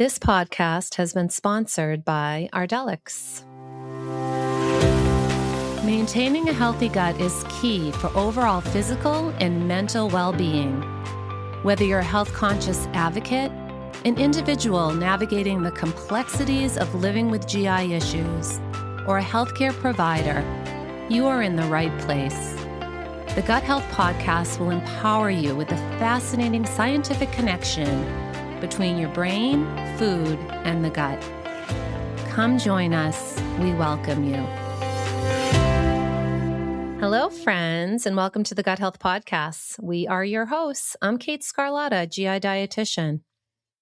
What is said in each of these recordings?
This podcast has been sponsored by Ardelyx. Maintaining a healthy gut is key for overall physical and mental well-being. Whether you're a health-conscious advocate, an individual navigating the complexities of living with GI issues, or a healthcare provider, you are in the right place. The Gut Health Podcast will empower you with a fascinating scientific connection between your brain, food, and the gut. Come join us. We welcome you. Hello, friends, and welcome to the Gut Health Podcast. We are your hosts. I'm Kate Scarlatta, GI dietitian.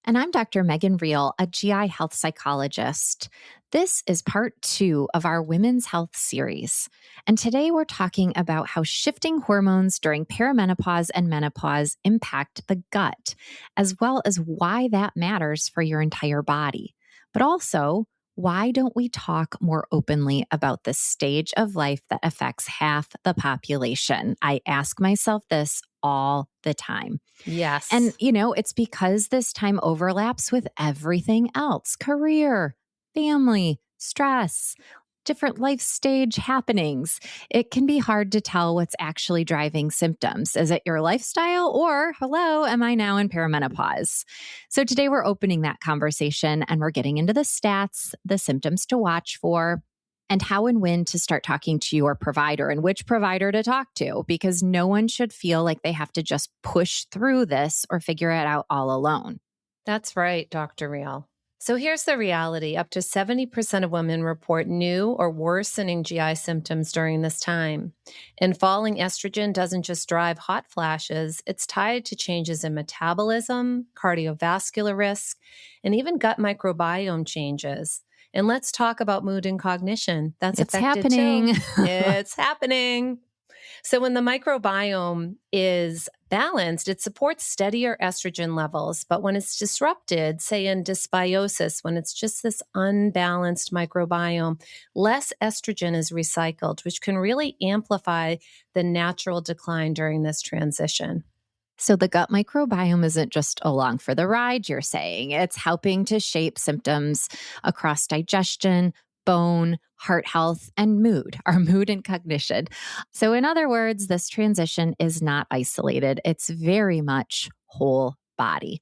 And I'm Dr. Megan Reel, a GI health psychologist. This is part 2 of our Women's Health series. And today we're talking about how shifting hormones during perimenopause and menopause impact the gut, as well as why that matters for your entire body. But also, why don't we talk more openly about this stage of life that affects half the population? I ask myself this all the time. Yes. And, it's because this time overlaps with everything else: career, family, stress, different life stage happenings. It can be hard to tell what's actually driving symptoms. Is it your lifestyle, or, hello, am I now in perimenopause? So today we're opening that conversation and we're getting into the stats, the symptoms to watch for, and how and when to start talking to your provider and which provider to talk to, because no one should feel like they have to just push through this or figure it out all alone. That's right, Dr. Reel. So here's the reality. Up to 70% of women report new or worsening GI symptoms during this time. And falling estrogen doesn't just drive hot flashes. It's tied to changes in metabolism, cardiovascular risk, and even gut microbiome changes. And let's talk about mood and cognition. It's happening. It's happening. So when the microbiome is balanced, it supports steadier estrogen levels. But when it's disrupted, say in dysbiosis, when it's just this unbalanced microbiome, less estrogen is recycled, which can really amplify the natural decline during this transition. So the gut microbiome isn't just along for the ride, you're saying. It's helping to shape symptoms across digestion, bone, heart health, and mood, our mood and cognition. So in other words, this transition is not isolated. It's very much whole body.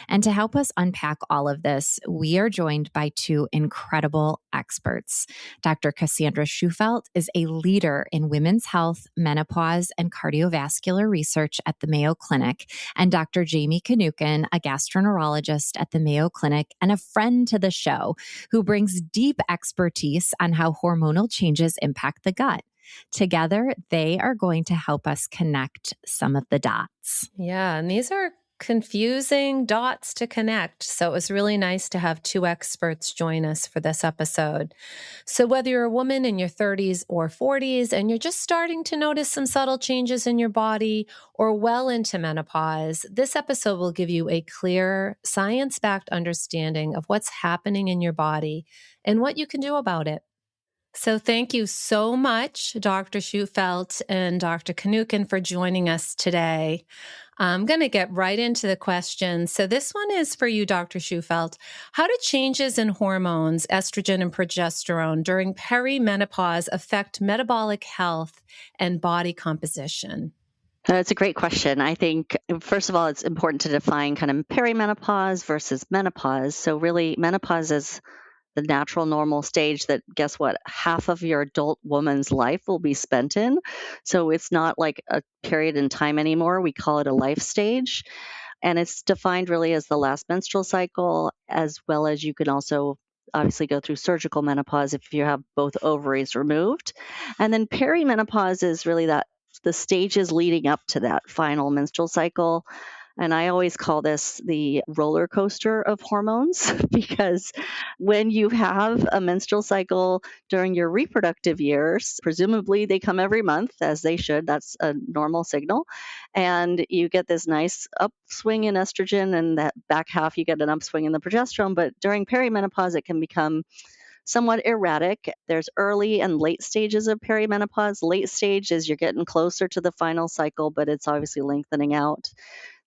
And to help us unpack all of this, we are joined by 2 incredible experts. Dr. Chrisandra Shufelt is a leader in women's health, menopause, and cardiovascular research at the Mayo Clinic, and Dr. Jami Kinnucan, a gastroenterologist at the Mayo Clinic and a friend to the show, who brings deep expertise on how hormonal changes impact the gut. Together, they are going to help us connect some of the dots. Yeah, and these are confusing dots to connect. So it was really nice to have 2 experts join us for this episode. So whether you're a woman in your 30s or 40s and you're just starting to notice some subtle changes in your body, or well into menopause, this episode will give you a clear, science-backed understanding of what's happening in your body and what you can do about it. So thank you so much, Dr. Shufelt and Dr. Kinnucan, for joining us today. I'm going to get right into the questions. So this one is for you, Dr. Shufelt. How do changes in hormones, estrogen and progesterone, during perimenopause affect metabolic health and body composition? That's a great question. I think, first of all, it's important to define kind of perimenopause versus menopause. So really, menopause is the natural normal stage that, guess what, half of your adult woman's life will be spent in. So it's not like a period in time anymore. We call it a life stage. And it's defined really as the last menstrual cycle, as well as you can also obviously go through surgical menopause if you have both ovaries removed. And then perimenopause is really the stages leading up to that final menstrual cycle. And I always call this the roller coaster of hormones, because when you have a menstrual cycle during your reproductive years, presumably they come every month, as they should. That's a normal signal. And you get this nice upswing in estrogen, and that back half you get an upswing in the progesterone. But during perimenopause, it can become somewhat erratic. There's early and late stages of perimenopause. Late stage is you're getting closer to the final cycle, but it's obviously lengthening out.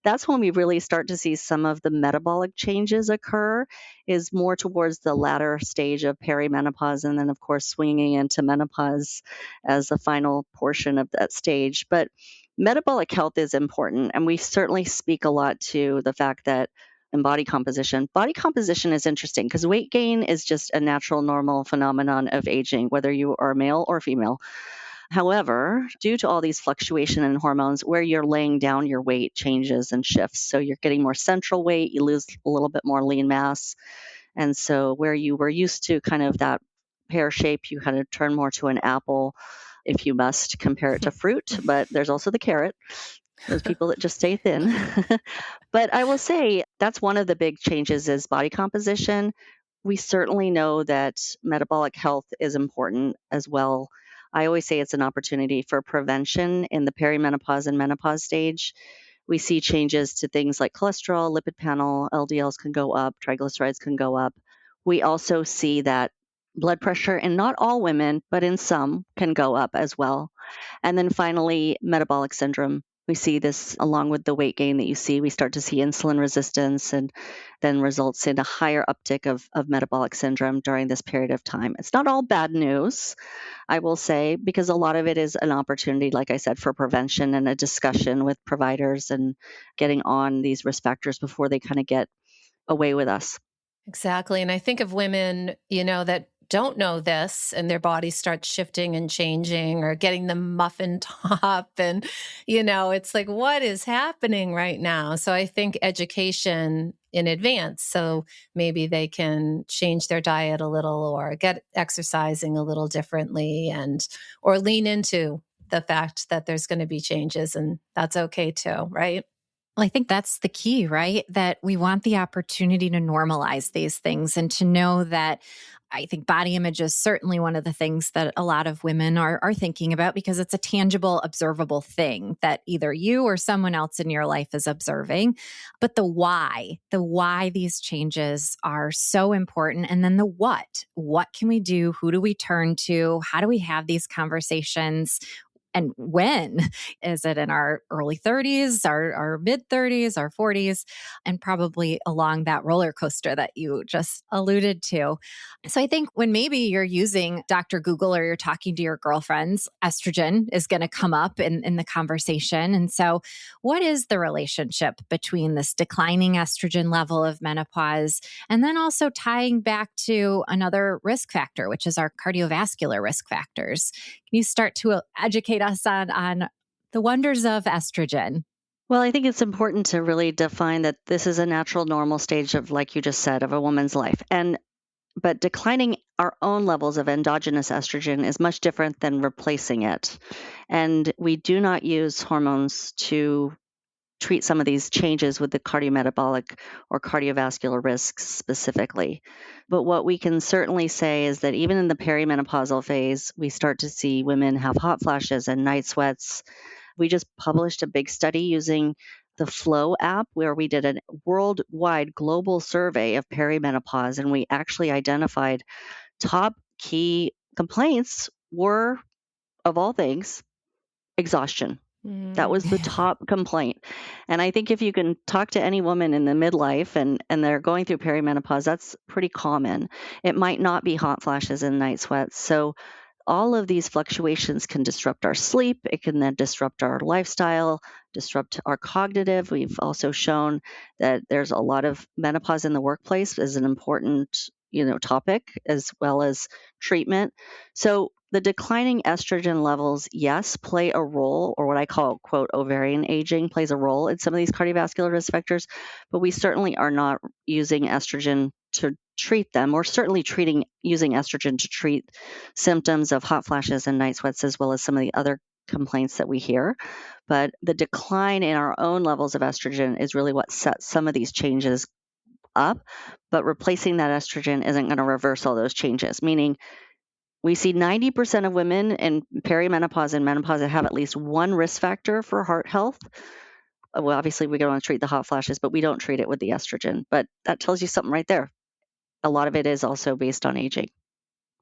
that's when we really start to see some of the metabolic changes occur, is more towards the latter stage of perimenopause, and then, of course, swinging into menopause as the final portion of that stage. But metabolic health is important, and we certainly speak a lot to the fact that in body composition is interesting because weight gain is just a natural, normal phenomenon of aging, whether you are male or female. However, due to all these fluctuation in hormones, where you're laying down your weight changes and shifts. So you're getting more central weight, you lose a little bit more lean mass. And so where you were used to kind of that pear shape, you kind of turn more to an apple if you must compare it to fruit, but there's also the carrot. Those people that just stay thin. But I will say that's one of the big changes is body composition. We certainly know that metabolic health is important as well. I always say it's an opportunity for prevention in the perimenopause and menopause stage. We see changes to things like cholesterol, lipid panel, LDLs can go up, triglycerides can go up. We also see that blood pressure in not all women, but in some can go up as well. And then finally, metabolic syndrome. We see this along with the weight gain that you see. We start to see insulin resistance and then results in a higher uptick of metabolic syndrome during this period of time. It's not all bad news, I will say, because a lot of it is an opportunity, like I said, for prevention and a discussion with providers and getting on these risk factors before they kind of get away with us. Exactly. And I think of women, that don't know this and their body starts shifting and changing or getting the muffin top. And, it's like, what is happening right now? So I think education in advance. So maybe they can change their diet a little or get exercising a little differently or lean into the fact that there's going to be changes, and that's okay too, right? Well, I think that's the key, right? That we want the opportunity to normalize these things and to know that I think body image is certainly one of the things that a lot of women are thinking about because it's a tangible, observable thing that either you or someone else in your life is observing. But the why these changes are so important. And then the what can we do? Who do we turn to? How do we have these conversations? And when? Is it in our early 30s, our mid 30s, our 40s, and probably along that roller coaster that you just alluded to? So I think when maybe you're using Dr. Google or you're talking to your girlfriends, estrogen is going to come up in the conversation. And so what is the relationship between this declining estrogen level of menopause and then also tying back to another risk factor, which is our cardiovascular risk factors? Can you start to educate us on the wonders of estrogen? Well, I think it's important to really define that this is a natural, normal stage of, like you just said, of a woman's life. But declining our own levels of endogenous estrogen is much different than replacing it. And we do not use hormones to treat some of these changes with the cardiometabolic or cardiovascular risks specifically. But what we can certainly say is that even in the perimenopausal phase, we start to see women have hot flashes and night sweats. We just published a big study using the Flow app where we did a worldwide global survey of perimenopause, and we actually identified top key complaints were, of all things, exhaustion. That was the top complaint. And I think if you can talk to any woman in the midlife and they're going through perimenopause, that's pretty common. It might not be hot flashes and night sweats. So all of these fluctuations can disrupt our sleep. It can then disrupt our lifestyle, disrupt our cognitive. We've also shown that there's a lot of menopause in the workplace as an important, topic as well as treatment. So the declining estrogen levels, yes, play a role, or what I call, quote, ovarian aging plays a role in some of these cardiovascular risk factors, but we certainly are not using estrogen to treat them, or certainly using estrogen to treat symptoms of hot flashes and night sweats, as well as some of the other complaints that we hear. But the decline in our own levels of estrogen is really what sets some of these changes up. But replacing that estrogen isn't going to reverse all those changes, meaning we see 90% of women in perimenopause and menopause that have at least one risk factor for heart health. Well, obviously, we don't want to treat the hot flashes, but we don't treat it with the estrogen. But that tells you something right there. A lot of it is also based on aging.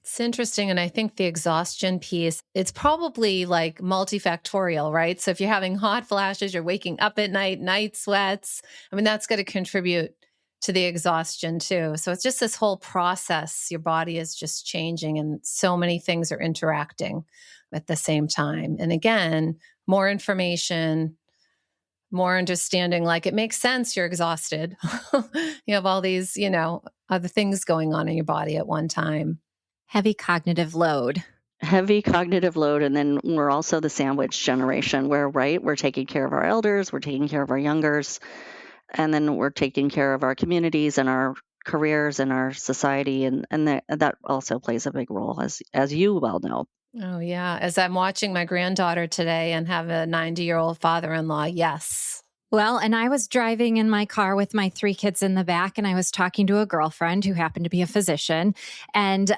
It's interesting. And I think the exhaustion piece, it's probably like multifactorial, right? So if you're having hot flashes, you're waking up at night sweats, I mean, that's going to contribute to the exhaustion too. So it's just this whole process. Your body is just changing and so many things are interacting at the same time. And again, more information, more understanding, like it makes sense you're exhausted. You have all these, other things going on in your body at one time. Heavy cognitive load. Heavy cognitive load. And then we're also the sandwich generation where, right, we're taking care of our elders, we're taking care of our youngers, and then we're taking care of our communities and our careers and our society. And that also plays a big role, as you well know. Oh, yeah. As I'm watching my granddaughter today and have a 90-year-old father-in-law, yes. Well, and I was driving in my car with my 3 kids in the back, and I was talking to a girlfriend who happened to be a physician. And,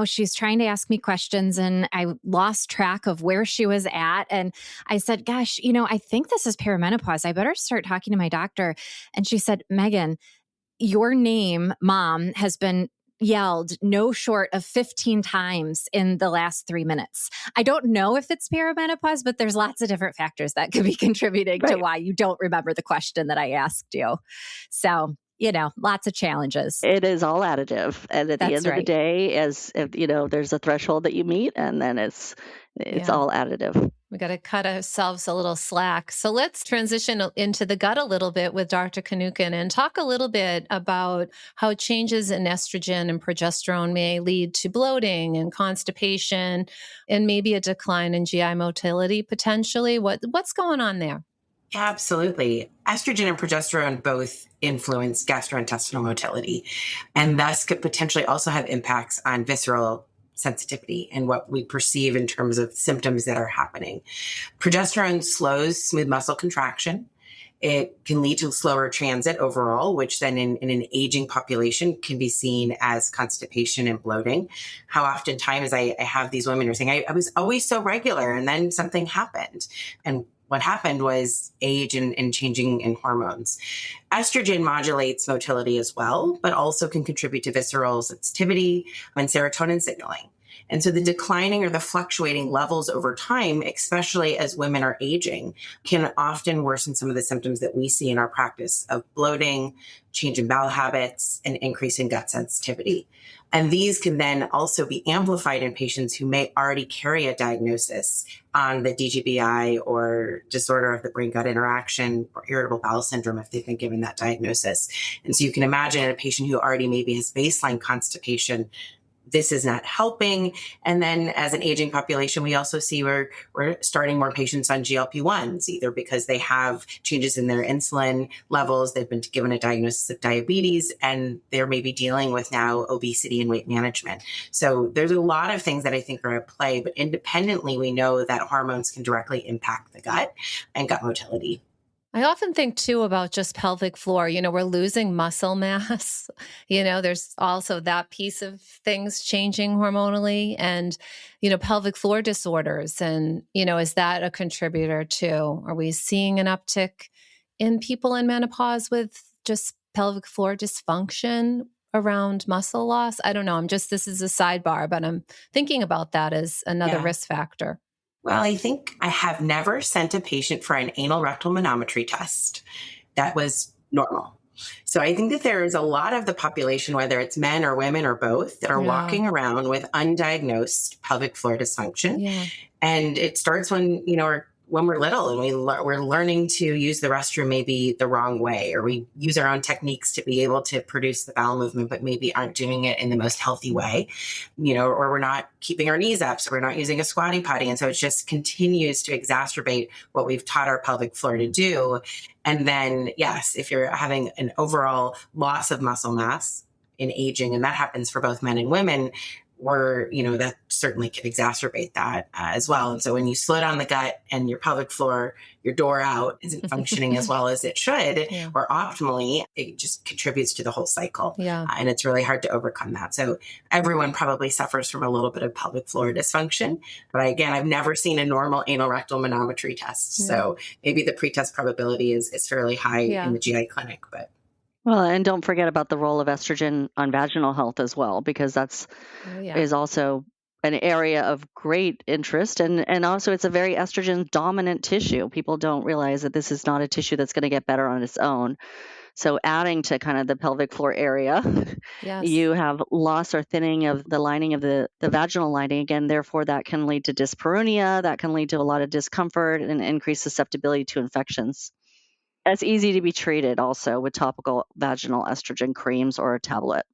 she's trying to ask me questions, and I lost track of where she was at. And I said, gosh, I think this is perimenopause. I better start talking to my doctor. And she said, Megan, your name, Mom, has been yelled no short of 15 times in the last 3 minutes. I don't know if it's perimenopause, but there's lots of different factors that could be contributing to why you don't remember the question that I asked you. So, lots of challenges. It is all additive. And at the end of the day, there's a threshold that you meet, and then it's all additive. We got to cut ourselves a little slack. So let's transition into the gut a little bit with Dr. Kinnucan and talk a little bit about how changes in estrogen and progesterone may lead to bloating and constipation and maybe a decline in GI motility potentially. What's going on there? Absolutely. Estrogen and progesterone both influence gastrointestinal motility and thus could potentially also have impacts on visceral sensitivity and what we perceive in terms of symptoms that are happening. Progesterone slows smooth muscle contraction. It can lead to slower transit overall, which then in an aging population can be seen as constipation and bloating. How oftentimes I have these women who are saying, I was always so regular and then something happened. And what happened was age and changing in hormones. Estrogen modulates motility as well, but also can contribute to visceral sensitivity and serotonin signaling. And so the declining or the fluctuating levels over time, especially as women are aging, can often worsen some of the symptoms that we see in our practice of bloating, change in bowel habits, and increase in gut sensitivity. And these can then also be amplified in patients who may already carry a diagnosis on the DGBI or disorder of the brain-gut interaction or irritable bowel syndrome if they've been given that diagnosis. And so you can imagine a patient who already maybe has baseline constipation, this is not helping. And then as an aging population, we also see we're starting more patients on GLP-1s, either because they have changes in their insulin levels, they've been given a diagnosis of diabetes, and they're maybe dealing with now obesity and weight management. So there's a lot of things that I think are at play, but independently, we know that hormones can directly impact the gut and gut motility. I often think too about just pelvic floor. We're losing muscle mass. There's also that piece of things changing hormonally and, pelvic floor disorders. And, is that a contributor too? Are we seeing an uptick in people in menopause with just pelvic floor dysfunction around muscle loss? I don't know. This is a sidebar, but I'm thinking about that as another risk factor. Well, I think I have never sent a patient for an anal rectal manometry test that was normal. So I think that there is a lot of the population, whether it's men or women or both, that are walking around with undiagnosed pelvic floor dysfunction. Yeah. And it starts when we're little and we're learning to use the restroom maybe the wrong way, or we use our own techniques to be able to produce the bowel movement, but maybe aren't doing it in the most healthy way, or we're not keeping our knees up. So we're not using a squatty potty. And so it just continues to exacerbate what we've taught our pelvic floor to do. And then, yes, if you're having an overall loss of muscle mass in aging, and that happens for both men and women, that certainly could exacerbate that as well. And so when you slow down the gut and your pelvic floor, your door out isn't functioning as well as it should or optimally, it just contributes to the whole cycle. Yeah. And it's really hard to overcome that. So everyone probably suffers from a little bit of pelvic floor dysfunction. But again, I've never seen a normal anal rectal manometry test. Yeah. So maybe the pretest probability is fairly high in the GI clinic, but. Well, and don't forget about the role of estrogen on vaginal health as well, because that's Oh, yeah. is also an area of great interest, and also it's a very estrogen dominant tissue. People don't realize that this is not a tissue that's going to get better on its own. So adding to kind of the pelvic floor area, Yes. you have loss or thinning of the lining of the vaginal lining. Again, therefore, that can lead to dyspareunia, that can lead to a lot of discomfort and increased susceptibility to infections. It's easy to be treated also with topical vaginal estrogen creams or a tablet.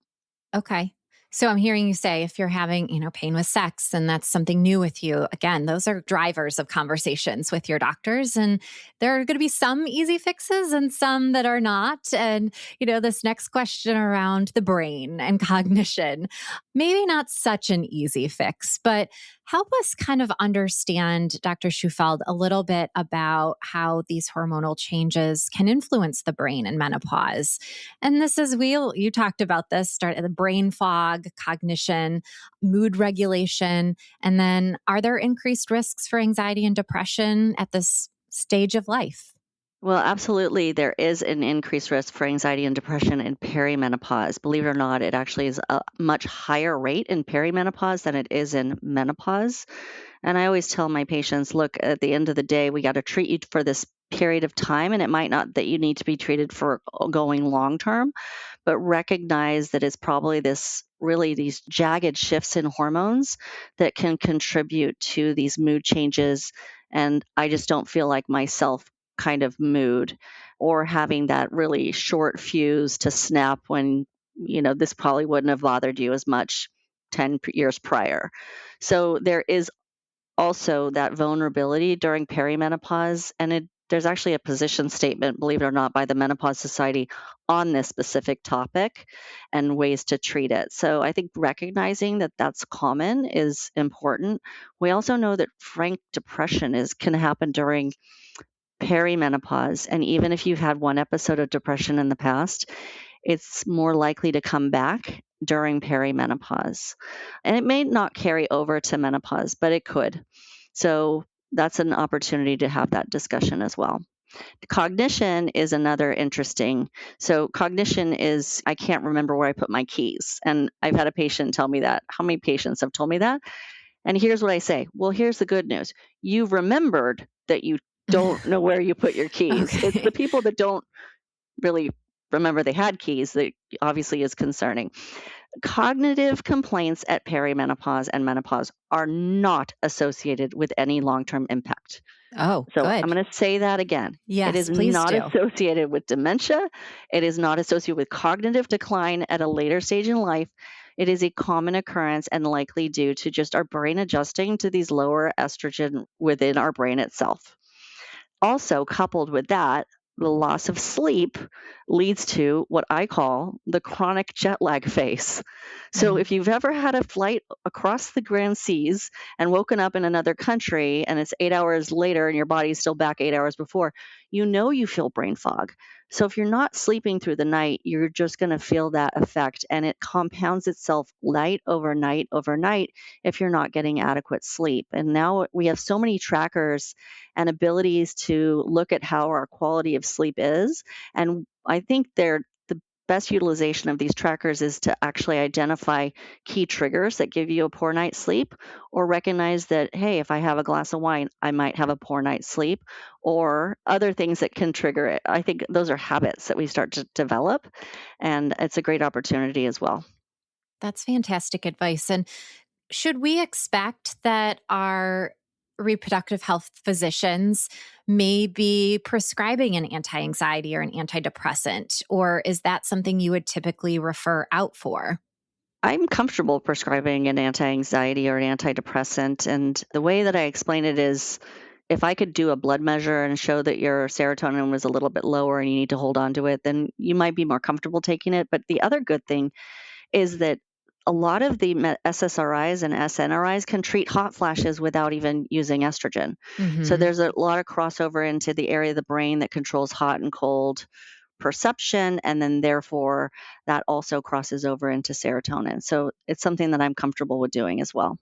Okay. So I'm hearing you say if you're having, pain with sex and that's something new with you, again, those are drivers of conversations with your doctors. And there are going to be some easy fixes and some that are not. And, this next question around the brain and cognition, maybe not such an easy fix, but help us kind of understand, Dr. Shufelt, a little bit about how these hormonal changes can influence the brain in menopause. And this is you talked about this, start at the brain fog, cognition, mood regulation, and then are there increased risks for anxiety and depression at this stage of life? Well, absolutely. There is an increased risk for anxiety and depression in perimenopause. Believe it or not, it actually is a much higher rate in perimenopause than it is in menopause. And I always tell my patients, look, at the end of the day, we got to treat you for this period of time. And it might not that you need to be treated for going long term, but recognize that it's probably these jagged shifts in hormones that can contribute to these mood changes. And I just don't feel like myself kind of mood or having that really short fuse to snap when, this probably wouldn't have bothered you as much 10 years prior. So there is also that vulnerability during perimenopause. And there's actually a position statement, believe it or not, by the Menopause Society on this specific topic and ways to treat it. So I think recognizing that that's common is important. We also know that frank depression can happen during perimenopause. And even if you've had one episode of depression in the past, it's more likely to come back during perimenopause. And it may not carry over to menopause, but it could. So that's an opportunity to have that discussion as well. Cognition is another interesting. So cognition is, I can't remember where I put my keys. And I've had a patient tell me that. How many patients have told me that? And here's what I say. Well, here's the good news. You remembered that you don't know where you put your keys. It's the Okay. people that don't really remember they had keys that obviously is concerning. Cognitive complaints at perimenopause and menopause are not associated with any long-term impact. Oh, So I'm good. going to say that again. It Yes, is please not do. associated with dementia. It is not associated with cognitive decline at a later stage in life. It is a common occurrence and likely due to just our brain adjusting to these lower estrogen within our brain itself. Also, coupled with that, the loss of sleep leads to what I call the chronic jet lag phase. So, Mhm. if you've ever had a flight across the Grand Seas and woken up in another country and it's 8 hours later and your body's still back 8 hours before, you feel brain fog. So, if you're not sleeping through the night, you're just going to feel that effect and it compounds itself night over night over night if you're not getting adequate sleep. And now we have so many trackers and abilities to look at how our quality of sleep is. And I think the best utilization of these trackers is to actually identify key triggers that give you a poor night's sleep, or recognize that, hey, if I have a glass of wine, I might have a poor night's sleep, or other things that can trigger it. I think those are habits that we start to develop, and it's a great opportunity as well. That's fantastic advice. And should we expect that our reproductive health physicians may be prescribing an anti anxiety or an antidepressant? Or is that something you would typically refer out for? I'm comfortable prescribing an anti anxiety or an antidepressant. And the way that I explain it is if I could do a blood measure and show that your serotonin was a little bit lower and you need to hold on to it, then you might be more comfortable taking it. But the other good thing is that a lot of the SSRIs and SNRIs can treat hot flashes without even using estrogen. So Hmm. there's a lot of crossover into the area of the brain that controls hot and cold perception, and then therefore that also crosses over into serotonin. So it's something that I'm comfortable with doing as well.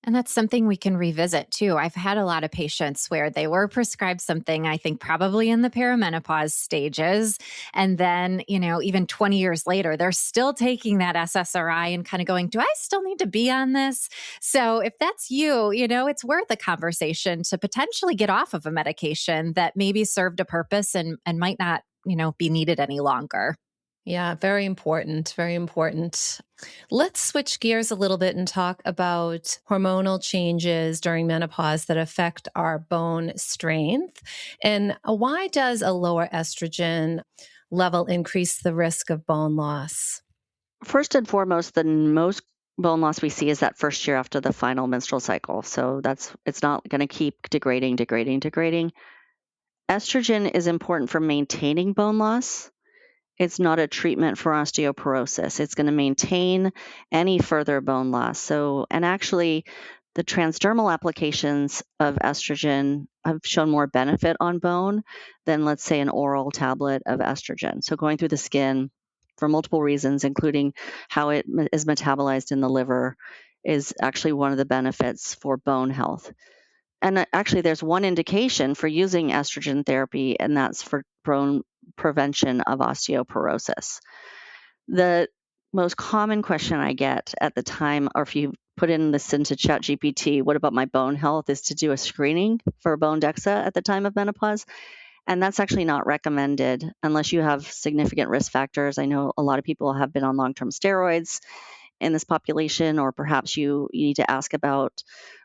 And that's something we can revisit too. I've had a lot of patients where they were prescribed something, I think probably in the perimenopause stages. And then, even 20 years later, they're still taking that SSRI and kind of going, do I still need to be on this? So if that's you, it's worth a conversation to potentially get off of a medication that maybe served a purpose and might not, be needed any longer. Yeah, very important. Very important. Let's switch gears a little bit and talk about hormonal changes during menopause that affect our bone strength. And why does a lower estrogen level increase the risk of bone loss? First and foremost, the most bone loss we see is that first year after the final menstrual cycle. So it's not going to keep degrading. Estrogen is important for maintaining bone loss. It's not a treatment for osteoporosis. It's going to maintain any further bone loss. And actually, the transdermal applications of estrogen have shown more benefit on bone than, let's say, an oral tablet of estrogen. So going through the skin for multiple reasons, including how it is metabolized in the liver, is actually one of the benefits for bone health. And actually, there's one indication for using estrogen therapy, and that's for bone prevention of osteoporosis. The most common question I get at the time, or if you put in this into ChatGPT, what about my bone health, is to do a screening for bone DEXA at the time of menopause. And that's actually not recommended unless you have significant risk factors. I know a lot of people have been on long-term steroids in this population, or perhaps you need to ask about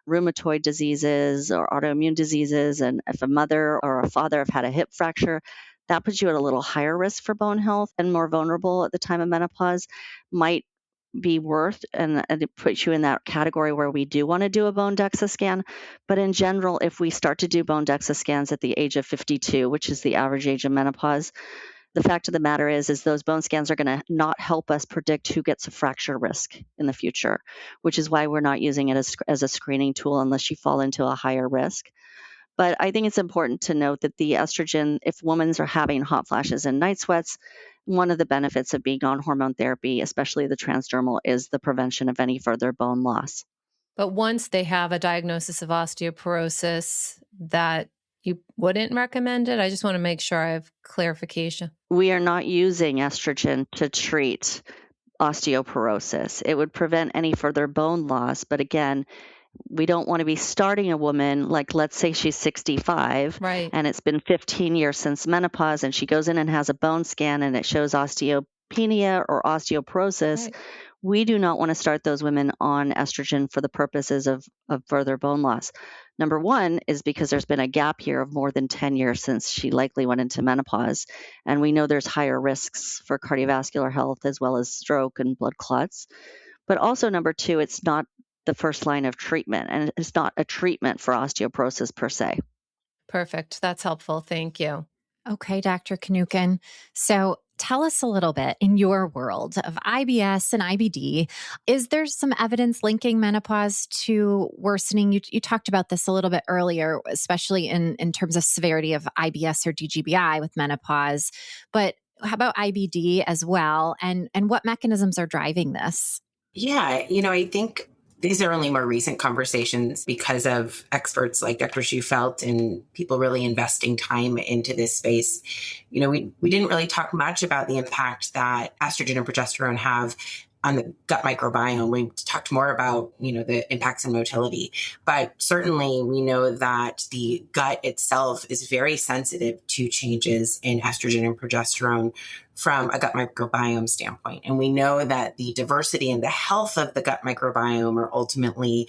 rheumatoid diseases or autoimmune diseases. And if a mother or a father have had a hip fracture, that puts you at a little higher risk for bone health and more vulnerable at the time of menopause. Might be worth, and it puts you in that category where we do want to do a bone DEXA scan. But in general, if we start to do bone DEXA scans at the age of 52, which is the average age of menopause, the fact of the matter is those bone scans are going to not help us predict who gets a fracture risk in the future, which is why we're not using it as a screening tool unless you fall into a higher risk. But I think it's important to note that the estrogen, if women are having hot flashes and night sweats, one of the benefits of being on hormone therapy, especially the transdermal, is the prevention of any further bone loss. But once they have a diagnosis of osteoporosis, that you wouldn't recommend it? I just want to make sure I have clarification. We are not using estrogen to treat osteoporosis. It would prevent any further bone loss. But again, we don't want to be starting a woman, like let's say she's 65, right, and it's been 15 years since menopause, and she goes in and has a bone scan and it shows osteopenia or osteoporosis. right. We do not want to start those women on estrogen for the purposes of further bone loss. Number one is because there's been a gap here of more than 10 years since she likely went into menopause. And we know there's higher risks for cardiovascular health as well as stroke and blood clots. But also number two, it's not the first line of treatment, and it's not a treatment for osteoporosis per se. Perfect. That's helpful. Thank you. Okay, Dr. Kinnucan. So tell us a little bit in your world of IBS and IBD. Is there some evidence linking menopause to worsening? You talked about this a little bit earlier, especially in terms of severity of IBS or DGBI with menopause. But how about IBD as well? And what mechanisms are driving this? Yeah, I think these are only more recent conversations because of experts like Dr. Shufelt and people really investing time into this space. We didn't really talk much about the impact that estrogen and progesterone have on the gut microbiome. We talked more about, the impacts on motility, but certainly we know that the gut itself is very sensitive to changes in estrogen and progesterone from a gut microbiome standpoint. And we know that the diversity and the health of the gut microbiome are ultimately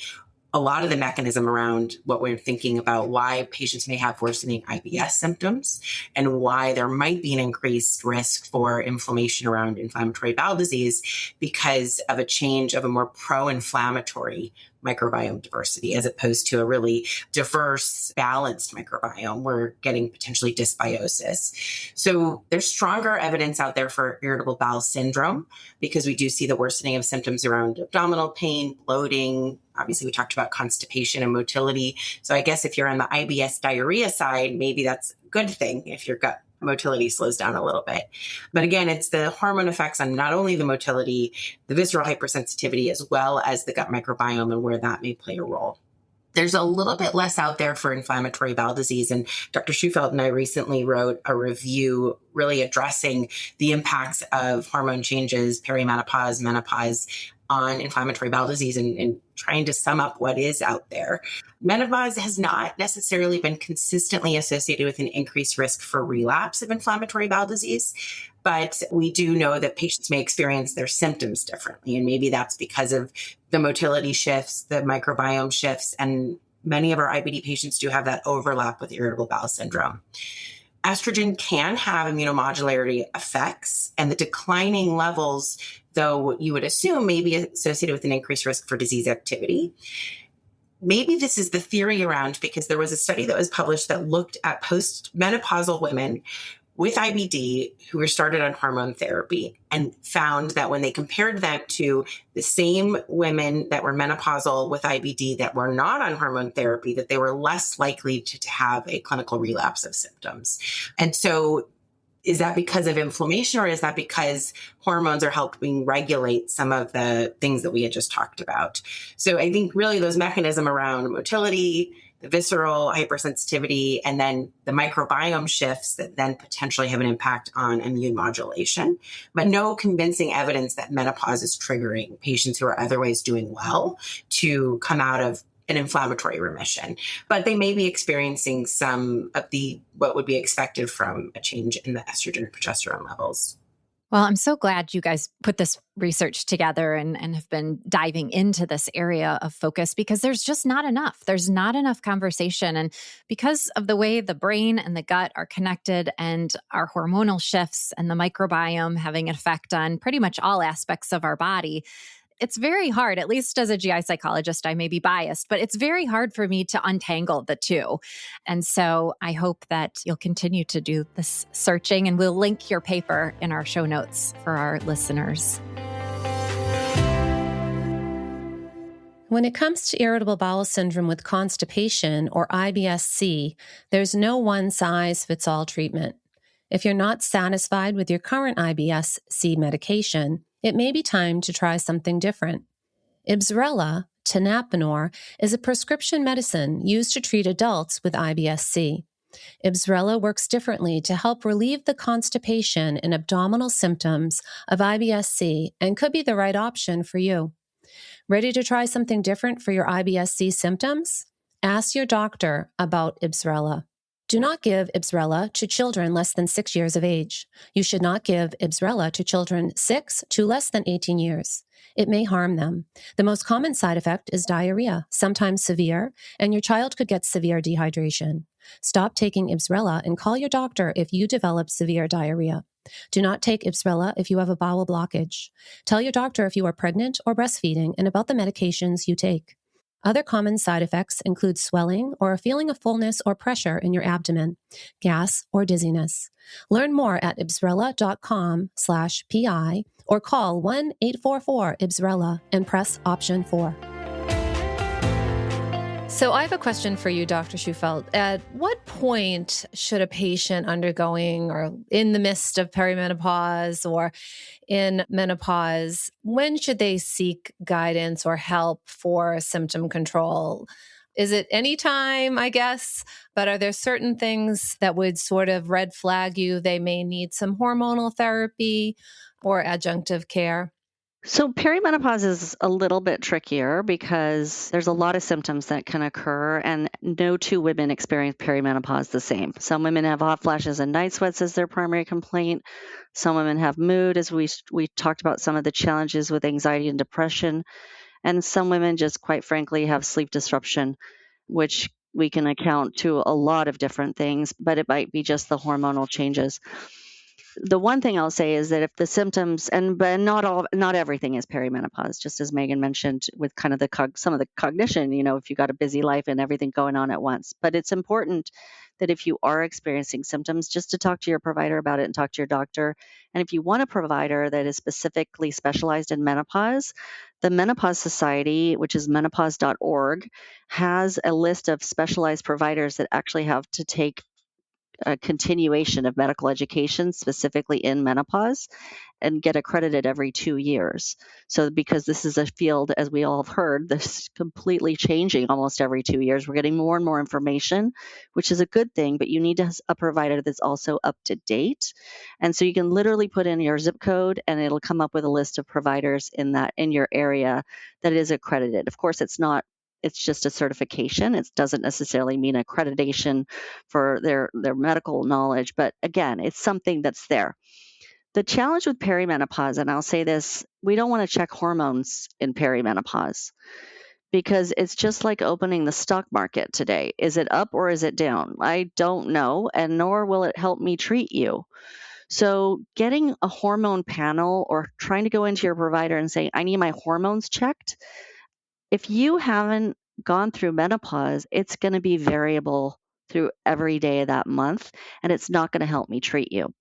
a lot of the mechanism around what we're thinking about why patients may have worsening IBS symptoms and why there might be an increased risk for inflammation around inflammatory bowel disease because of a change of a more pro-inflammatory microbiome diversity as opposed to a really diverse, balanced microbiome. We're getting potentially dysbiosis. So there's stronger evidence out there for irritable bowel syndrome because we do see the worsening of symptoms around abdominal pain, bloating. Obviously, we talked about constipation and motility. So I guess if you're on the IBS diarrhea side, maybe that's a good thing if your gut motility slows down a little bit. But again, it's the hormone effects on not only the motility, the visceral hypersensitivity, as well as the gut microbiome and where that may play a role. There's a little bit less out there for inflammatory bowel disease. And Dr. Shufelt and I recently wrote a review really addressing the impacts of hormone changes, perimenopause, menopause on inflammatory bowel disease and trying to sum up what is out there. Menopause has not necessarily been consistently associated with an increased risk for relapse of inflammatory bowel disease. But we do know that patients may experience their symptoms differently. And maybe that's because of the motility shifts, the microbiome shifts, and many of our IBD patients do have that overlap with irritable bowel syndrome. Estrogen can have immunomodulatory effects, and the declining levels, though you would assume, may be associated with an increased risk for disease activity. Maybe this is the theory around, because there was a study that was published that looked at postmenopausal women with IBD who were started on hormone therapy and found that when they compared them to the same women that were menopausal with IBD that were not on hormone therapy, that they were less likely to have a clinical relapse of symptoms. And so is that because of inflammation, or is that because hormones are helping regulate some of the things that we had just talked about? So I think really those mechanisms around motility, the visceral hypersensitivity, and then the microbiome shifts that then potentially have an impact on immune modulation, but no convincing evidence that menopause is triggering patients who are otherwise doing well to come out of an inflammatory remission. But they may be experiencing some of what would be expected from a change in the estrogen and progesterone levels. Well, I'm so glad you guys put this research together and have been diving into this area of focus, because there's just not enough. There's not enough conversation. And because of the way the brain and the gut are connected and our hormonal shifts and the microbiome having an effect on pretty much all aspects of our body, it's very hard, at least as a GI psychologist, I may be biased, but it's very hard for me to untangle the two. And so I hope that you'll continue to do this searching, and we'll link your paper in our show notes for our listeners. When it comes to irritable bowel syndrome with constipation, or IBS-C, there's no one-size-fits-all treatment. If you're not satisfied with your current IBS-C medication, it may be time to try something different. Ibsrela, tenapanor, is a prescription medicine used to treat adults with IBS-C. Ibsrela works differently to help relieve the constipation and abdominal symptoms of IBS-C and could be the right option for you. Ready to try something different for your IBS-C symptoms? Ask your doctor about Ibsrela. Do not give Ibsrela to children less than 6 years of age. You should not give Ibsrela to children 6 to less than 18 years. It may harm them. The most common side effect is diarrhea, sometimes severe, and your child could get severe dehydration. Stop taking Ibsrela and call your doctor if you develop severe diarrhea. Do not take Ibsrela if you have a bowel blockage. Tell your doctor if you are pregnant or breastfeeding and about the medications you take. Other common side effects include swelling or a feeling of fullness or pressure in your abdomen, gas, or dizziness. Learn more at ibsrela.com/PI or call 1-844-IBSRELA and press option 4. So I have a question for you, Dr. Shufelt. At what point should a patient undergoing or in the midst of perimenopause or in menopause, when should they seek guidance or help for symptom control? Is it any time, I guess? But are there certain things that would sort of red flag you? They may need some hormonal therapy or adjunctive care. So perimenopause is a little bit trickier because there's a lot of symptoms that can occur, and no two women experience perimenopause the same. Some women have hot flashes and night sweats as their primary complaint. Some women have mood, as we talked about some of the challenges with anxiety and depression. And some women just quite frankly have sleep disruption, which we can account to a lot of different things, but it might be just the hormonal changes. The one thing I'll say is that if the symptoms, but not everything is perimenopause, just as Megan mentioned, with kind of some of the cognition, if you got a busy life and everything going on at once. But it's important that if you are experiencing symptoms, just to talk to your provider about it and talk to your doctor. And if you want a provider that is specifically specialized in menopause, the Menopause Society, which is menopause.org, has a list of specialized providers that actually have to take a continuation of medical education, specifically in menopause, and get accredited every 2 years. So because this is a field, as we all have heard, this completely changing almost every 2 years. We're getting more and more information, which is a good thing, but you need a provider that's also up to date. And so you can literally put in your zip code and it'll come up with a list of providers in your area that is accredited. Of course, it's just a certification. It doesn't necessarily mean accreditation for their medical knowledge, but again, it's something that's there. The challenge with perimenopause, and I'll say this, we don't want to check hormones in perimenopause because it's just like opening the stock market today. Is it up or is it down? I don't know, and nor will it help me treat you. So getting a hormone panel or trying to go into your provider and say, I need my hormones checked, if you haven't gone through menopause, it's going to be variable through every day of that month, and it's not going to help me treat you.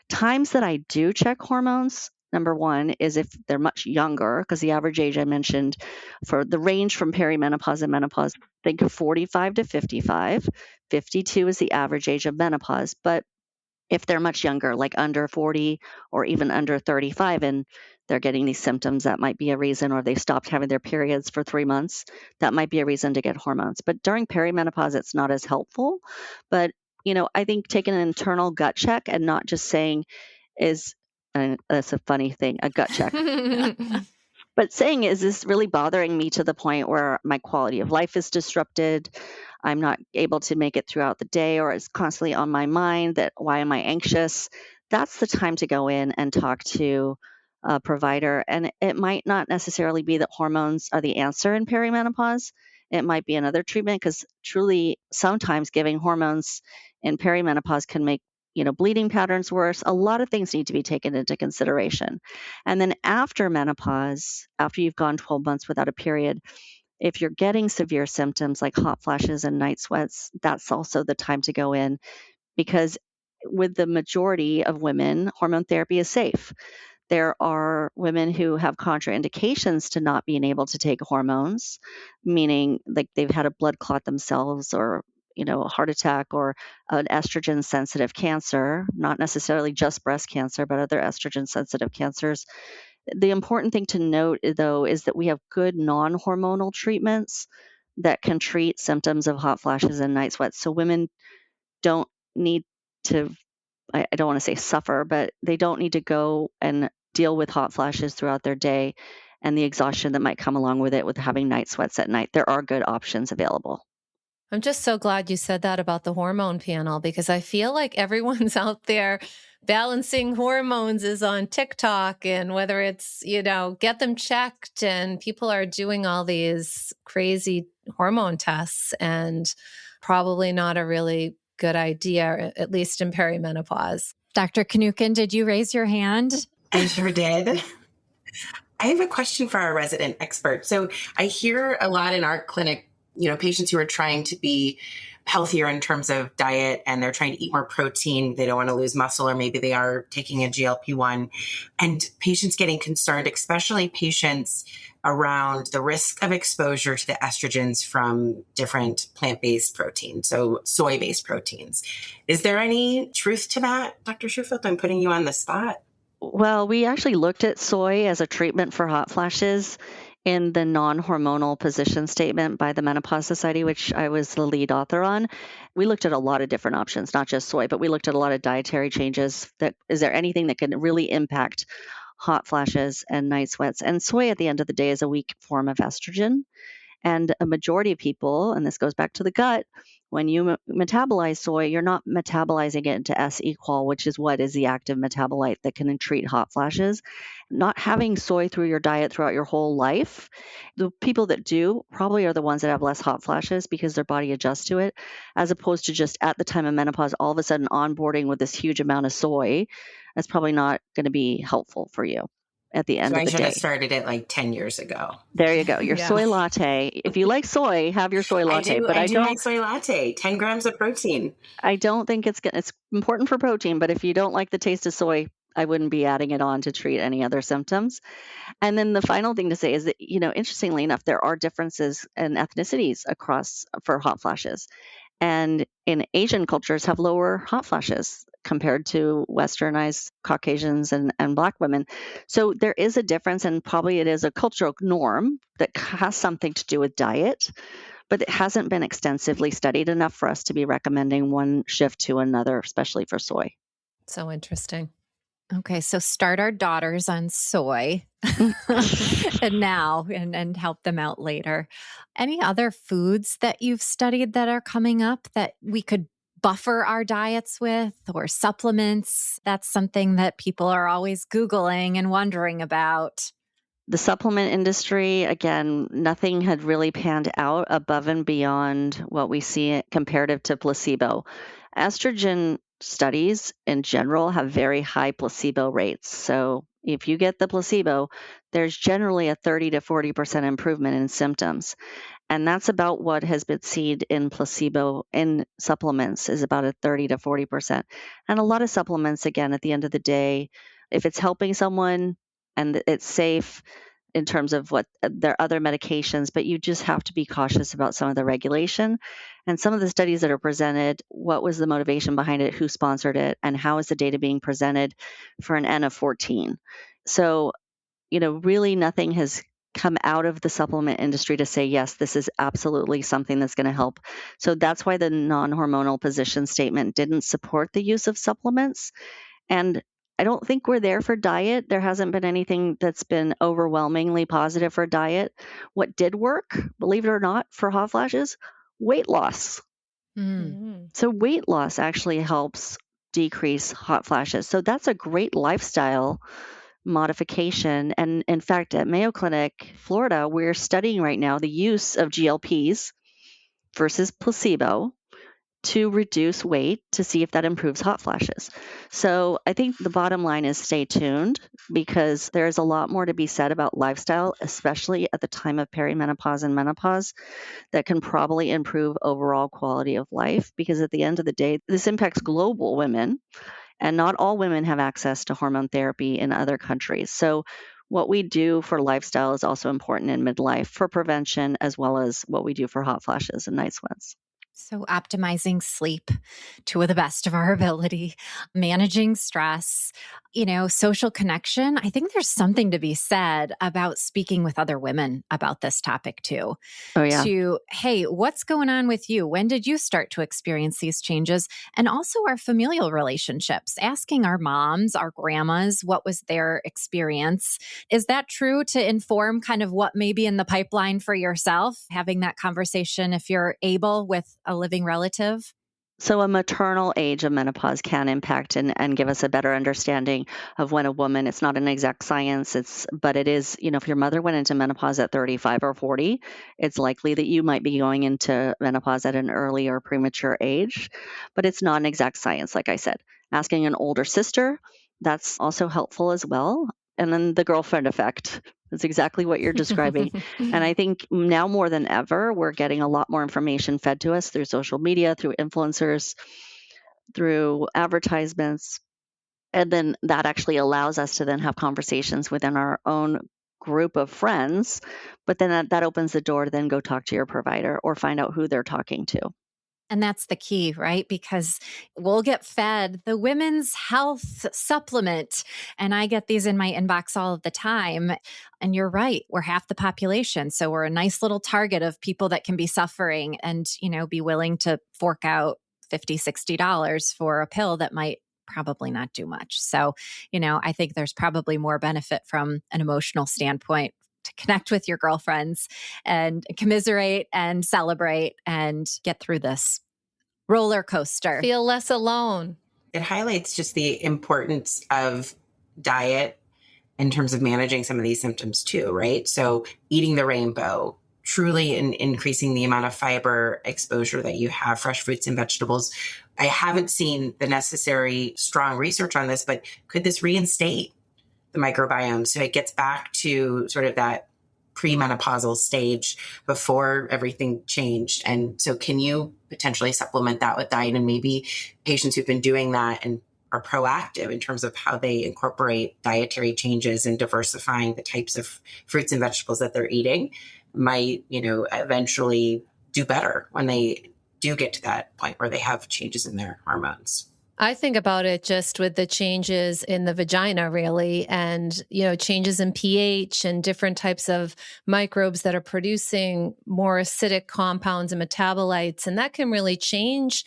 Times that I do check hormones, number one, is if they're much younger, because the average age I mentioned for the range from perimenopause and menopause, think of 45 to 55. 52 is the average age of menopause. But if they're much younger, like under 40 or even under 35, and they're getting these symptoms, that might be a reason, or they've stopped having their periods for 3 months, that might be a reason to get hormones. But during perimenopause, it's not as helpful. But, I think taking an internal gut check and not just saying and that's a funny thing, a gut check. But saying, is this really bothering me to the point where my quality of life is disrupted? I'm not able to make it throughout the day, or it's constantly on my mind that why am I anxious? That's the time to go in and talk to a provider. And it might not necessarily be that hormones are the answer in perimenopause. It might be another treatment, because truly sometimes giving hormones in perimenopause can make bleeding patterns worse. A lot of things need to be taken into consideration. And then after menopause, after you've gone 12 months without a period, if you're getting severe symptoms like hot flashes and night sweats, that's also the time to go in, because with the majority of women, hormone therapy is safe. There are women who have contraindications to not being able to take hormones, meaning like they've had a blood clot themselves, or a heart attack, or an estrogen sensitive cancer, not necessarily just breast cancer, but other estrogen sensitive cancers. The important thing to note, though, is that we have good non-hormonal treatments that can treat symptoms of hot flashes and night sweats. So women don't need to, I don't want to say suffer, but they don't need to go and deal with hot flashes throughout their day and the exhaustion that might come along with it, with having night sweats at night. There are good options available. I'm just so glad you said that about the hormone panel, because I feel like everyone's out there balancing hormones is on TikTok, and whether it's, get them checked, and people are doing all these crazy hormone tests, and probably not a really good idea, at least in perimenopause. Dr. Kinnucan, did you raise your hand? I sure did. I have a question for our resident expert. So I hear a lot in our clinic, patients who are trying to be healthier in terms of diet, and they're trying to eat more protein. They don't want to lose muscle, or maybe they are taking a GLP-1, and patients getting concerned, especially patients around the risk of exposure to the estrogens from different plant-based proteins, so soy-based proteins. Is there any truth to that, Dr. Shufelt? I'm putting you on the spot. Well, we actually looked at soy as a treatment for hot flashes in the non-hormonal position statement by the Menopause Society, which I was the lead author on. We looked at a lot of different options, not just soy, but we looked at a lot of dietary changes. Is there anything that can really impact hot flashes and night sweats? And soy, at the end of the day, is a weak form of estrogen. And a majority of people, and this goes back to the gut, when you metabolize soy, you're not metabolizing it into S-equal, which is what is the active metabolite that can treat hot flashes. Not having soy through your diet throughout your whole life, the people that do probably are the ones that have less hot flashes because their body adjusts to it, as opposed to just at the time of menopause, all of a sudden onboarding with this huge amount of soy. That's probably not going to be helpful for you at the end of the day. So I should have started it like 10 years ago. There you go. Your soy latte. If you like soy, have your soy latte. I do like soy latte. 10 grams of protein. I don't think it's important for protein, but if you don't like the taste of soy, I wouldn't be adding it on to treat any other symptoms. And then the final thing to say is that, interestingly enough, there are differences in ethnicities for hot flashes. and in Asian cultures have lower hot flashes compared to westernized Caucasians and Black women. So there is a difference, and probably it is a cultural norm that has something to do with diet, but it hasn't been extensively studied enough for us to be recommending one shift to another, especially for soy. So interesting. Okay, so start our daughters on soy and now and help them out later. Any other foods that you've studied that are coming up that we could buffer our diets with, or supplements? That's something that people are always Googling and wondering about. The supplement industry, again, nothing had really panned out above and beyond what we see comparative to placebo. Estrogen studies in general have very high placebo rates. So if you get the placebo, there's generally a 30 to 40% improvement in symptoms. And that's about what has been seen in placebo in supplements, is about a 30 to 40%. And a lot of supplements, again, at the end of the day, if it's helping someone and it's safe in terms of what their other medications, but you just have to be cautious about some of the regulation. And some of the studies that are presented, what was the motivation behind it, who sponsored it, and how is the data being presented for an N of 14. So, really nothing has come out of the supplement industry to say, yes, this is absolutely something that's going to help. So that's why the non-hormonal position statement didn't support the use of supplements. And I don't think we're there for diet. There hasn't been anything that's been overwhelmingly positive for diet. What did work, believe it or not, for hot flashes? Weight loss. So weight loss actually helps decrease hot flashes. So that's a great lifestyle modification. And in fact, at Mayo Clinic, Florida, we're studying right now the use of GLPs versus placebo to reduce weight to see if that improves hot flashes. So I think the bottom line is stay tuned, because there's a lot more to be said about lifestyle, especially at the time of perimenopause and menopause, that can probably improve overall quality of life, because at the end of the day, this impacts global women. And not all women have access to hormone therapy in other countries. So what we do for lifestyle is also important in midlife for prevention, as well as what we do for hot flashes and night sweats. So optimizing sleep to the best of our ability, managing stress, social connection. I think there's something to be said about speaking with other women about this topic too. Oh, yeah. Hey, what's going on with you? When did you start to experience these changes? And also our familial relationships, asking our moms, our grandmas, what was their experience? Is that true, to inform kind of what may be in the pipeline for yourself, having that conversation if you're able with a living relative? So a maternal age of menopause can impact and give us a better understanding of when a woman, it's not an exact science, but it is, if your mother went into menopause at 35 or 40, it's likely that you might be going into menopause at an early or premature age, but it's not an exact science, like I said. Asking an older sister, that's also helpful as well. And then the girlfriend effect. That's exactly what you're describing. And I think now more than ever, we're getting a lot more information fed to us through social media, through influencers, through advertisements. And then that actually allows us to then have conversations within our own group of friends. But then that opens the door to then go talk to your provider or find out who they're talking to. And that's the key, right? Because we'll get fed the women's health supplement, and I get these in my inbox all of the time. And you're right, we're half the population. So we're a nice little target of people that can be suffering and, be willing to fork out $50, $60 for a pill that might probably not do much. So, I think there's probably more benefit from an emotional standpoint to connect with your girlfriends and commiserate and celebrate and get through this roller coaster. Feel less alone. It highlights just the importance of diet in terms of managing some of these symptoms too, right? So eating the rainbow, truly increasing the amount of fiber exposure that you have, fresh fruits and vegetables. I haven't seen the necessary strong research on this, but could this reinstate the microbiome? So it gets back to sort of that premenopausal stage before everything changed. And so can you potentially supplement that with diet? And maybe patients who've been doing that and are proactive in terms of how they incorporate dietary changes and diversifying the types of fruits and vegetables that they're eating might, eventually do better when they do get to that point where they have changes in their hormones. I think about it just with the changes in the vagina, really, and, changes in pH and different types of microbes that are producing more acidic compounds and metabolites. And that can really change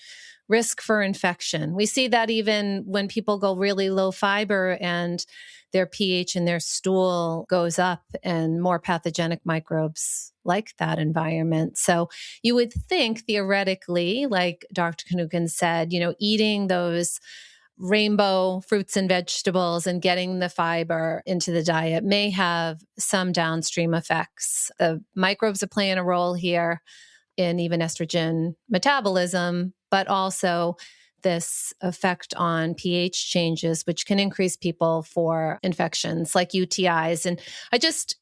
risk for infection. We see that even when people go really low fiber and their pH in their stool goes up and more pathogenic microbes like that environment. So you would think theoretically, like Dr. Kinnucan said, eating those rainbow fruits and vegetables and getting the fiber into the diet may have some downstream effects. The microbes are playing a role here in even estrogen metabolism, but also this effect on pH changes, which can increase people for infections like UTIs. And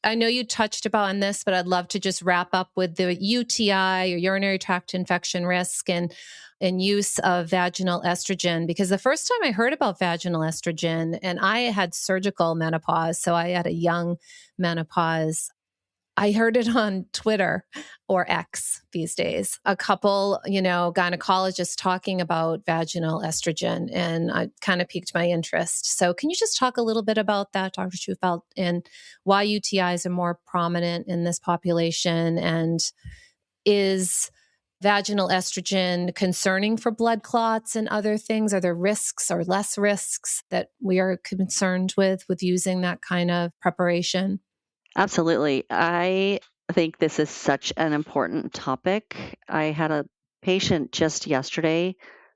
I know you touched upon this, but I'd love to just wrap up with the UTI or urinary tract infection risk and use of vaginal estrogen, because the first time I heard about vaginal estrogen, and I had surgical menopause, so I had a young menopause, I heard it on Twitter, or X these days, a couple, gynecologists talking about vaginal estrogen, and it kind of piqued my interest. So can you just talk a little bit about that, Dr. Shufelt, and why UTIs are more prominent in this population? And is vaginal estrogen concerning for blood clots and other things? Are there risks or less risks that we are concerned with using that kind of preparation? Absolutely. I think this is such an important topic. I had a patient just yesterday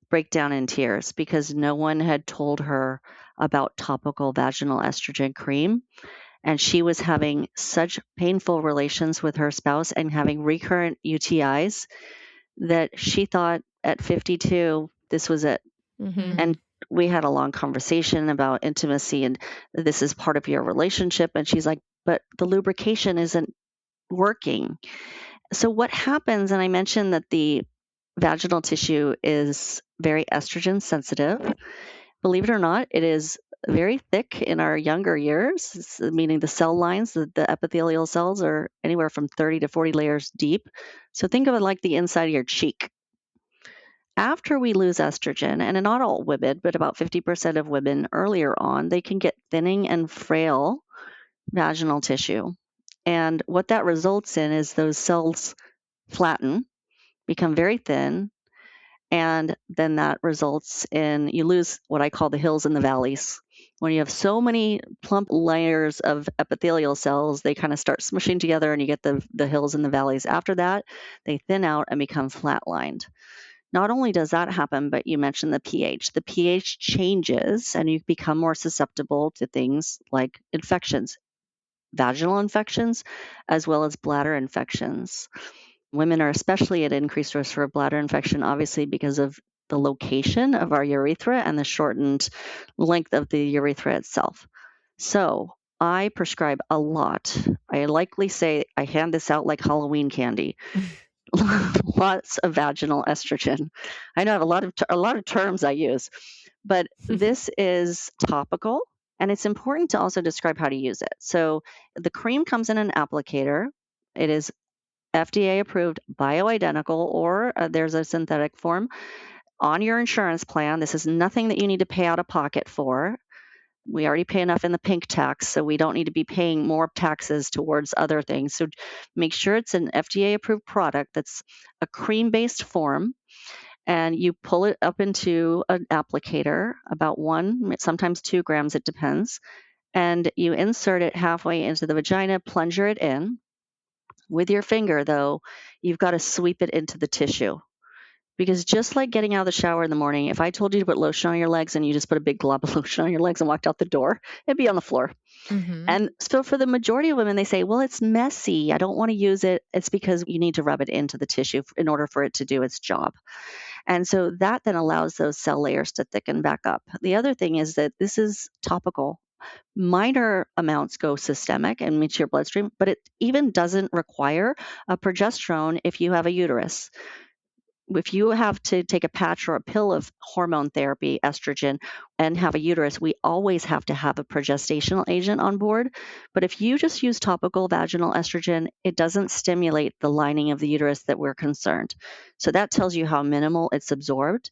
break down in tears because no one had told her about topical vaginal estrogen cream. And she was having such painful relations with her spouse and having recurrent UTIs that she thought at 52, this was it. Mm-hmm. And we had a long conversation about intimacy and this is part of your relationship. And she's like, but the lubrication isn't working. So what happens, and I mentioned that the vaginal tissue is very estrogen sensitive. Believe it or not, it is very thick in our younger years, meaning the cell lines, the epithelial cells are anywhere from 30 to 40 layers deep. So think of it like the inside of your cheek. After we lose estrogen, and not all women, but about 50% of women earlier on, they can get thinning and frail vaginal tissue. And what that results in is those cells flatten, become very thin, and then that results in you lose what I call the hills and the valleys. When you have so many plump layers of epithelial cells, they kind of start smushing together and you get the hills and the valleys. After that, they thin out and become flatlined. Not only does that happen, but you mentioned the pH. The pH changes and you become more susceptible to things like infections, vaginal infections, as well as bladder infections. Women are especially at increased risk for a bladder infection, obviously, because of the location of our urethra and the shortened length of the urethra itself. So I prescribe a lot. I likely say I hand this out like Halloween candy. Lots of vaginal estrogen. I know I have a lot of terms I use, but this is topical, and it's important to also describe how to use it. So the cream comes in an applicator. It is FDA approved, bioidentical, or there's a synthetic form on your insurance plan. This is nothing that you need to pay out of pocket for. We already pay enough in the pink tax, so we don't need to be paying more taxes towards other things. So make sure it's an FDA approved product that's a cream-based form, and you pull it up into an applicator, about 1, sometimes 2 grams, it depends, and you insert it halfway into the vagina, plunger it in. With your finger, though, you've got to sweep it into the tissue. Because just like getting out of the shower in the morning, if I told you to put lotion on your legs and you just put a big glob of lotion on your legs and walked out the door, it'd be on the floor. Mm-hmm. And so for the majority of women, they say, well, it's messy. I don't want to use it. It's because you need to rub it into the tissue in order for it to do its job. And so that then allows those cell layers to thicken back up. The other thing is that this is topical. Minor amounts go systemic and meet your bloodstream, but it even doesn't require a progesterone if you have a uterus. if you have to take a patch or a pill of hormone therapy, estrogen, and have a uterus, we always have to have a progestational agent on board. But if you just use topical vaginal estrogen, it doesn't stimulate the lining of the uterus that we're concerned. So that tells you how minimal it's absorbed.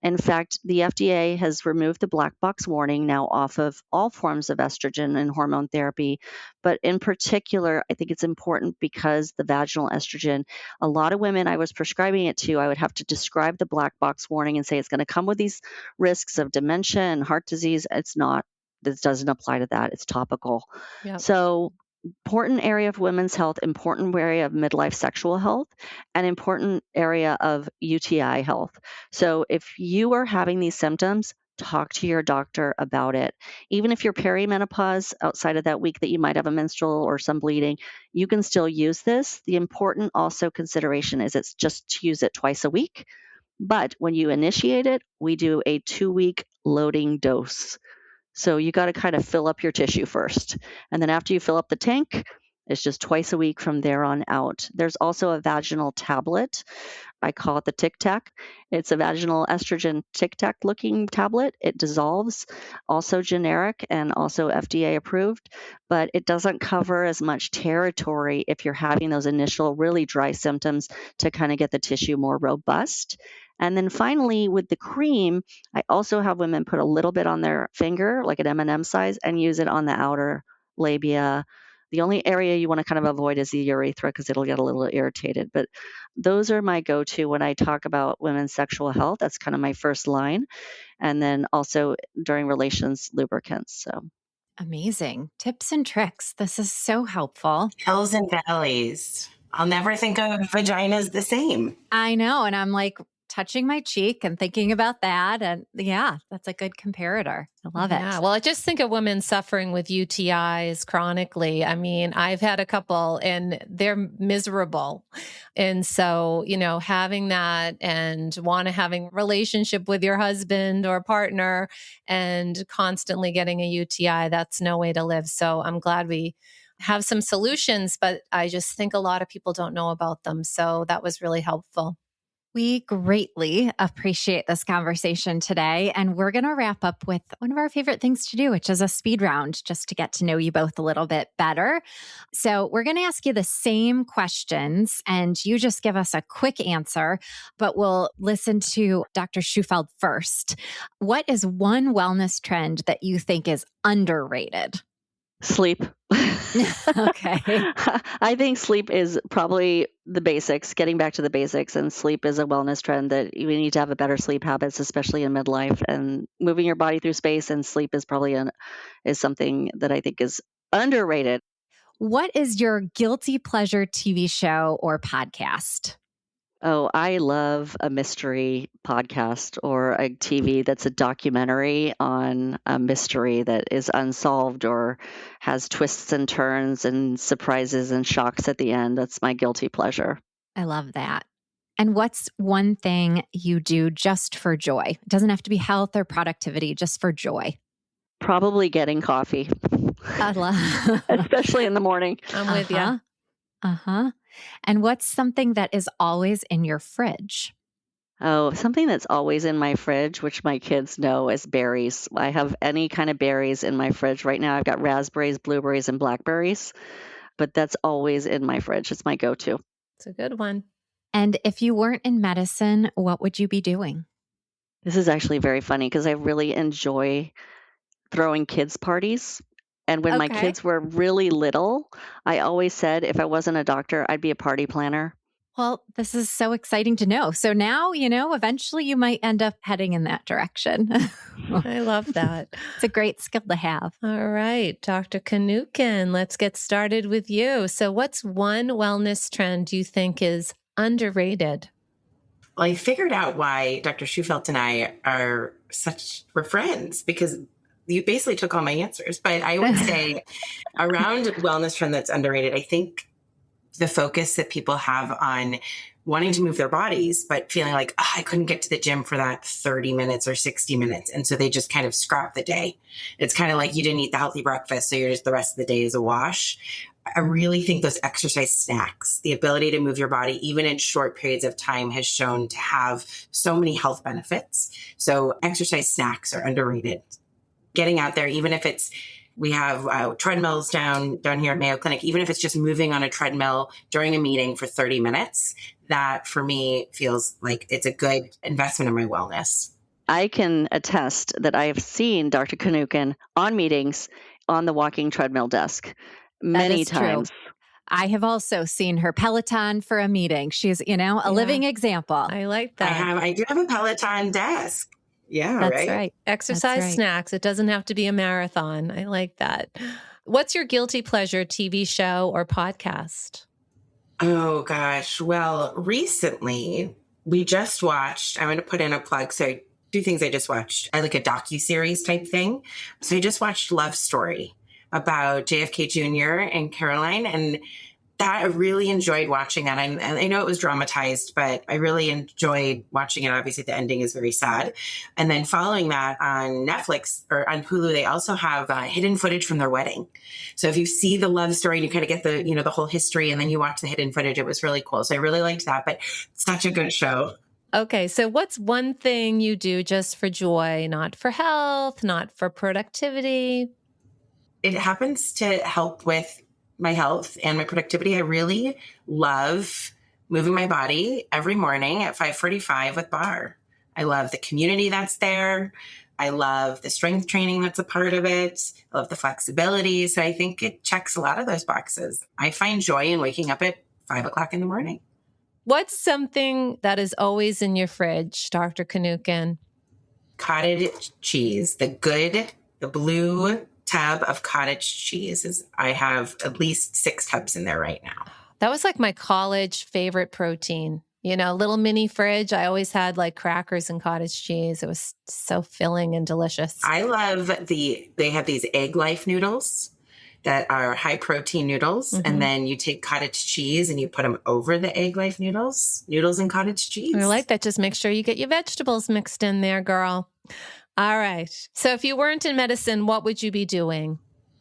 In fact, the FDA has removed the black box warning now off of all forms of estrogen and hormone therapy. But in particular, I think it's important because the vaginal estrogen, a lot of women I was prescribing it to, I would have to describe the black box warning and say it's going to come with these risks of dementia and heart disease. It's not. This doesn't apply to that. It's topical. Yep. So important area of women's health, important area of midlife sexual health, and important area of UTI health. So if you are having these symptoms, talk to your doctor about it. Even if you're perimenopause, outside of that week that you might have a menstrual or some bleeding, you can still use this. The important also consideration is it's just to use it twice a week. But when you initiate it, we do a 2-week loading dose. So you got to kind of fill up your tissue first. And then after you fill up the tank, it's just twice a week from there on out. There's also a vaginal tablet. I call it the Tic Tac. It's a vaginal estrogen Tic Tac looking tablet. It dissolves, also generic and also FDA approved, but it doesn't cover as much territory if you're having those initial really dry symptoms to kind of get the tissue more robust. And then finally, with the cream, I also have women put a little bit on their finger, like an M&M size, and use it on the outer labia. The only area you want to kind of avoid is the urethra because it'll get a little irritated. But those are my go-to when I talk about women's sexual health. That's kind of my first line. And then also during relations, lubricants. So Amazing tips and tricks. This is so helpful. Hills and valleys. I'll never think of vaginas the same. I know. And I'm like touching my cheek and thinking about that. And yeah, that's a good comparator. I love it. Yeah. Well, I just think of women suffering with UTIs chronically. I mean, I've had a couple and they're miserable. And so, having that and having a relationship with your husband or partner and constantly getting a UTI, that's no way to live. So I'm glad we have some solutions, but I just think a lot of people don't know about them. So that was really helpful. We greatly appreciate this conversation today. And we're going to wrap up with one of our favorite things to do, which is a speed round, just to get to know you both a little bit better. So we're going to ask you the same questions and you just give us a quick answer, but we'll listen to Dr. Shufelt first. What is one wellness trend that you think is underrated? sleep. Okay. I think sleep is probably the basics, getting back to the basics. And sleep is a wellness trend that we need to have a better sleep habits, especially in midlife, and moving your body through space. And sleep is probably is something that I think is underrated. What is your guilty pleasure TV show or podcast? Oh, I love a mystery podcast or a TV that's a documentary on a mystery that is unsolved or has twists and turns and surprises and shocks at the end. That's my guilty pleasure. I love that. And what's one thing you do just for joy? It doesn't have to be health or productivity, just for joy. Probably getting coffee, I love especially in the morning. I'm with you. And what's something that is always in your fridge? Oh, something that's always in my fridge, which my kids know, is berries. I have any kind of berries in my fridge right now. I've got raspberries, blueberries, and blackberries, but that's always in my fridge. It's my go-to. It's a good one. And if you weren't in medicine, what would you be doing? This is actually very funny because I really enjoy throwing kids' parties. And when my kids were really little, I always said if I wasn't a doctor, I'd be a party planner. Well, this is so exciting to know. So now, eventually you might end up heading in that direction. I love that. It's a great skill to have. All right, Dr. Kinnucan, let's get started with you. So what's one wellness trend you think is underrated? Well, I figured out why Dr. Shufelt and I we're friends, because you basically took all my answers. But I would say around wellness trend that's underrated, I think the focus that people have on wanting to move their bodies, but feeling like, I couldn't get to the gym for that 30 minutes or 60 minutes. And so they just kind of scrap the day. It's kind of like you didn't eat the healthy breakfast, so you're just the rest of the day is a wash. I really think those exercise snacks, the ability to move your body, even in short periods of time, has shown to have so many health benefits. So exercise snacks are underrated. Getting out there, even if it's, we have treadmills down here at Mayo Clinic, even if it's just moving on a treadmill during a meeting for 30 minutes, that for me feels like it's a good investment in my wellness. I can attest that I have seen Dr. Kinnucan on meetings on the walking treadmill desk many times. True. I have also seen her Peloton for a meeting. She's, a living example. I like that. I do have a Peloton desk. Yeah, That's right. Exercise snacks. It doesn't have to be a marathon. I like that. What's your guilty pleasure TV show or podcast? Oh, gosh. Well, recently we just watched, I'm going to put in a plug. So 2 things I just watched. I like a docuseries type thing. So I just watched Love Story about JFK Jr. and Caroline. And that I really enjoyed watching that. I know it was dramatized, but I really enjoyed watching it. Obviously, the ending is very sad. And then following that on Netflix or on Hulu, they also have hidden footage from their wedding. So if you see the love story and you kind of get the, the whole history and then you watch the hidden footage, it was really cool. So I really liked that, but it's such a good show. Okay. So what's one thing you do just for joy, not for health, not for productivity? It happens to help with my health and my productivity. I really love moving my body every morning at 5:45 with Bar. I love the community that's there. I love the strength training that's a part of it. I love the flexibility. So I think it checks a lot of those boxes. I find joy in waking up at 5 o'clock in the morning. What's something that is always in your fridge, Dr. Kinnucan? Cottage cheese, the blue tub of cottage cheese. I have at least 6 tubs in there right now. That was like my college favorite protein. Little mini fridge. I always had like crackers and cottage cheese. It was so filling and delicious. I love they have these Egg Life noodles that are high protein noodles. Mm-hmm. And then you take cottage cheese and you put them over the Egg Life noodles and cottage cheese. I like that. Just make sure you get your vegetables mixed in there, girl. All right. So if you weren't in medicine, what would you be doing?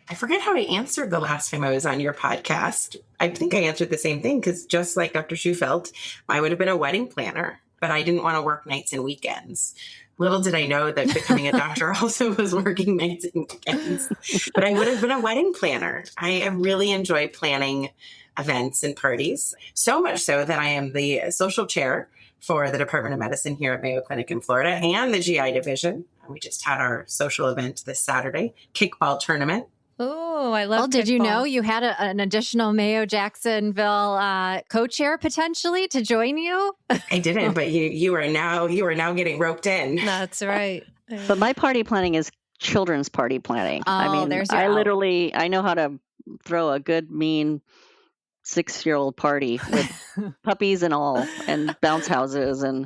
I forget how I answered the last time I was on your podcast. I think I answered the same thing because just like Dr. Shufelt, I would have been a wedding planner, but I didn't want to work nights and weekends. Little did I know that becoming a doctor also was working nights and weekends, but I would have been a wedding planner. I really enjoy planning events and parties, so much so that I am the social chair for the Department of Medicine here at Mayo Clinic in Florida and the GI division. We just had our social event this Saturday, kickball tournament. Oh, I love. Well, did you know you had an additional Mayo Jacksonville co-chair potentially to join you? I didn't, but you are now getting roped in. That's right. But my party planning is children's party planning. Oh, I mean, there's your I know how to throw a good, mean 6-year-old party with puppies and all, and bounce houses, and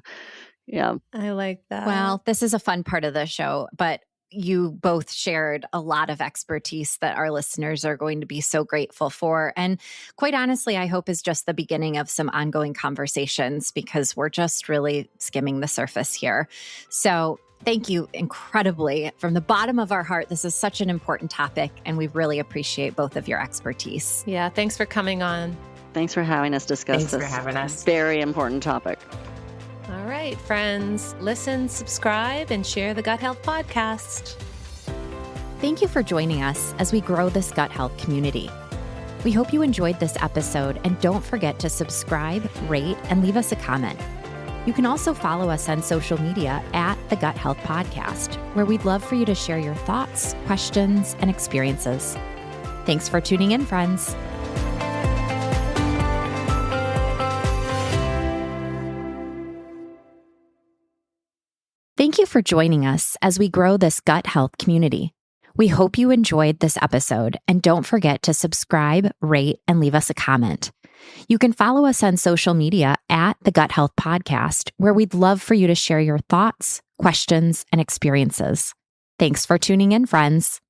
yeah. I like that. Well, this is a fun part of the show, but you both shared a lot of expertise that our listeners are going to be so grateful for. And quite honestly, I hope is just the beginning of some ongoing conversations because we're just really skimming the surface here. So thank you incredibly from the bottom of our heart. This is such an important topic, and we really appreciate both of your expertise. Yeah, thanks for coming on. Thanks for having us discuss this. Thanks for having us. Very important topic. All right, friends, listen, subscribe, and share the Gut Health Podcast. Thank you for joining us as we grow this gut health community. We hope you enjoyed this episode, and don't forget to subscribe, rate, and leave us a comment. You can also follow us on social media at the Gut Health Podcast, where we'd love for you to share your thoughts, questions, and experiences. Thanks for tuning in, friends. Thank you for joining us as we grow this gut health community. We hope you enjoyed this episode, and don't forget to subscribe, rate, and leave us a comment. You can follow us on social media at the Gut Health Podcast, where we'd love for you to share your thoughts, questions, and experiences. Thanks for tuning in, friends.